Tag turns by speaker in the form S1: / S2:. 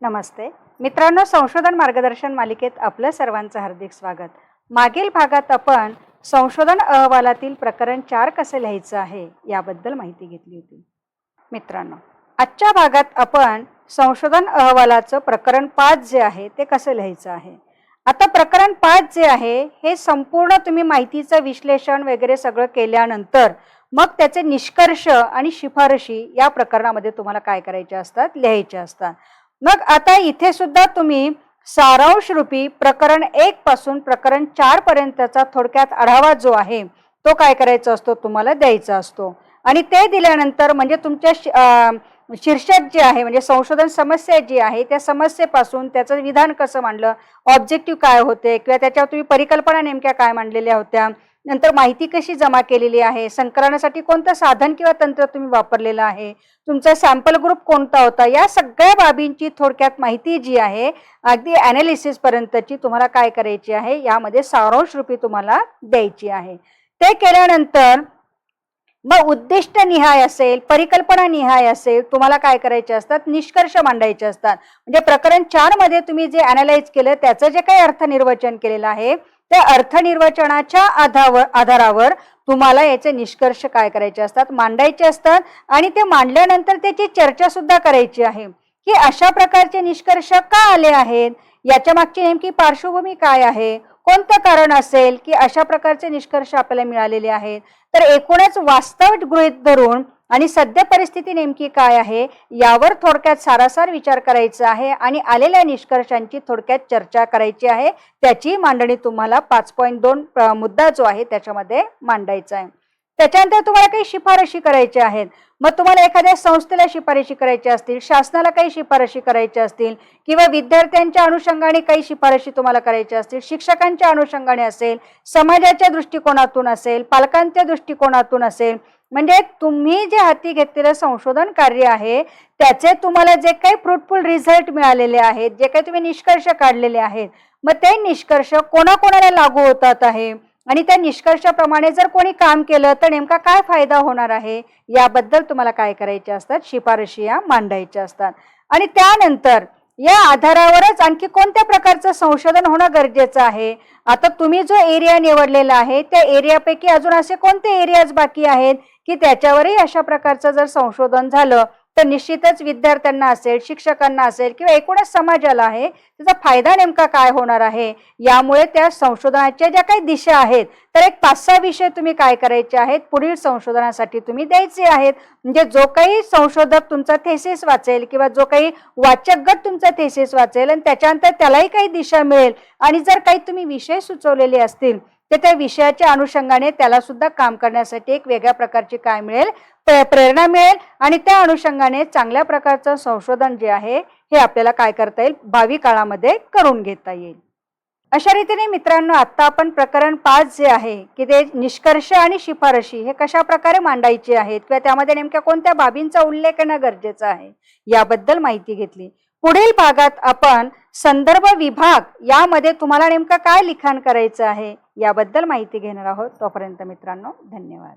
S1: नमस्ते मित्रांनो, संशोधन मार्गदर्शन मालिकेत आपलं सर्वांचं हार्दिक स्वागत। मागील भागात आपण संशोधन अहवालातील प्रकरण 4 कसे लिहायचं आहे याबद्दल माहिती घेतली होती। मित्रांनो, आजच्या भागात आपण संशोधन अहवालाचं प्रकरण 5 जे आहे ते कसं लिहायचं आहे। आता प्रकरण 5 जे आहे हे संपूर्ण तुम्ही माहितीचं विश्लेषण वगैरे सगळं केल्यानंतर मग त्याचे निष्कर्ष आणि शिफारशी या प्रकरणामध्ये तुम्हाला काय करायचे असतात, लिहायचे असतात। मग आता इथे सुद्धा तुम्ही सारांश रूपी प्रकरण 1 पासून प्रकरण 4 पर्यंतचा थोडक्यात आढावा जो आहे तो काय करायचा असतो, तुम्हाला द्यायचा असतो। आणि ते दिल्यानंतर म्हणजे तुमच्या शीर्षक जे आहे म्हणजे संशोधन समस्या जी आहे त्या समस्येपासून त्याचं विधान कसं मांडलं, ऑब्जेक्टिव्ह काय होते किंवा त्याच्यावर तुम्ही परिकल्पना नेमक्या काय मांडलेल्या होत्या, नंतर माहिती कशी जमा केलेली आहे, संकलनासाठी कोणतं साधन किंवा तंत्र तुम्ही वापरलेलं आहे, तुमचा सॅम्पल ग्रुप कोणता होता, या सगळ्या बाबींची थोडक्यात माहिती जी आहे अगदी ॲनालिसिस पर्यंतची तुम्हाला काय करायची आहे, यामध्ये सारांश रूपी तुम्हाला द्यायची आहे। ते केल्यानंतर मग उद्दिष्ट निहाय असेल, परिकल्पना निहाय असेल, तुम्हाला काय करायचे असतात, निष्कर्ष मांडायचे असतात। म्हणजे प्रकरण 4 मध्ये तुम्ही जे ॲनालाइज केलं त्याचं जे काही अर्थनिर्वचन केलेलं आहे त्या अर्थनिर्वचनाच्या आधारावर तुम्हाला याचे निष्कर्ष काय करायचे असतात, मांडायचे असतात। आणि ते मांडल्यानंतर त्याची चर्चा सुद्धा करायची आहे की अशा प्रकारचे निष्कर्ष का आले आहेत, याच्या मागची नेमकी पार्श्वभूमी काय आहे, कोणतं कारण असेल की अशा प्रकारचे निष्कर्ष आपल्याला मिळालेले आहेत। तर एकूणच वास्तव गृहीत धरून आणि सद्य परिस्थिती नेमकी काय आहे यावर थोडक्यात सारासार विचार करायचा आहे आणि आलेल्या निष्कर्षांची थोडक्यात चर्चा करायची आहे। त्याची मांडणी तुम्हाला 5.2 मुद्दा जो आहे त्याच्यामध्ये मांडायचा आहे। त्याच्यानंतर तुम्हाला काही शिफारशी करायच्या आहेत। मग तुम्हाला एखाद्या संस्थेला शिफारशी करायच्या असतील, शासनाला काही शिफारशी करायच्या असतील किंवा विद्यार्थ्यांच्या अनुषंगाने काही शिफारशी तुम्हाला करायच्या असतील, शिक्षकांच्या अनुषंगाने असेल, समाजाच्या दृष्टिकोनातून असेल, पालकांच्या दृष्टिकोनातून असेल, म्हणजे तुम्ही जे हाती घेतलेलं संशोधन कार्य आहे त्याचे तुम्हाला जे काही फ्रुटफुल रिझल्ट मिळालेले आहेत, जे काही तुम्ही निष्कर्ष काढलेले आहेत, मग ते निष्कर्ष कोणाकोणाला लागू होतात आहे आणि त्या निष्कर्षाप्रमाणे जर कोणी काम केलं तर नेमका काय फायदा होणार आहे याबद्दल तुम्हाला काय करायचे असतात, शिफारशी या मांडायच्या असतात। आणि त्यानंतर या आधारावरच आणखी कोणत्या प्रकारचं संशोधन होणं गरजेचं आहे। आता तुम्ही जो एरिया निवडलेला आहे त्या एरियापैकी अजून असे कोणते एरियाज बाकी आहेत की त्याच्यावरही अशा प्रकारचं जर संशोधन झालं तर निश्चितच विद्यार्थ्यांना असेल, शिक्षकांना असेल किंवा एकूणच समाजाला आहे त्याचा फायदा नेमका काय होणार आहे। यामुळे त्या संशोधनाच्या ज्या काही दिशा आहेत तर एक 5-6 विषय तुम्ही काय करायचे आहेत, पुढील संशोधनासाठी तुम्ही द्यायचे आहेत। म्हणजे जो काही संशोधक तुमचा थेसिस वाचेल किंवा जो काही वाचक गट तुमचा थेसिस वाचेल आणि त्याच्यानंतर त्यालाही काही दिशा मिळेल आणि जर काही तुम्ही विषय सुचवलेले असतील तर त्या विषयाच्या अनुषंगाने त्याला सुद्धा काम करण्यासाठी एक वेगळ्या प्रकारची काय मिळेल, प्रेरणा मिळेल आणि त्या अनुषंगाने चांगल्या प्रकारचं संशोधन जे आहे हे आपल्याला काय करता येईल, भावी काळामध्ये करून घेता येईल। अशा रीतीने मित्रांनो, आता आपण प्रकरण 5 जे आहे की ते निष्कर्ष आणि शिफारशी हे कशा प्रकारे मांडायचे आहेत किंवा त्यामध्ये नेमक्या कोणत्या बाबींचा उल्लेख करणं गरजेचं आहे याबद्दल माहिती घेतली। पुढील भागात आपण संदर्भ विभाग यामध्ये तुम्हाला नेमका काय लिखाण करायचं आहे याबद्दल माहिती घेणार आहोत। तोपर्यंत मित्रांनो, धन्यवाद।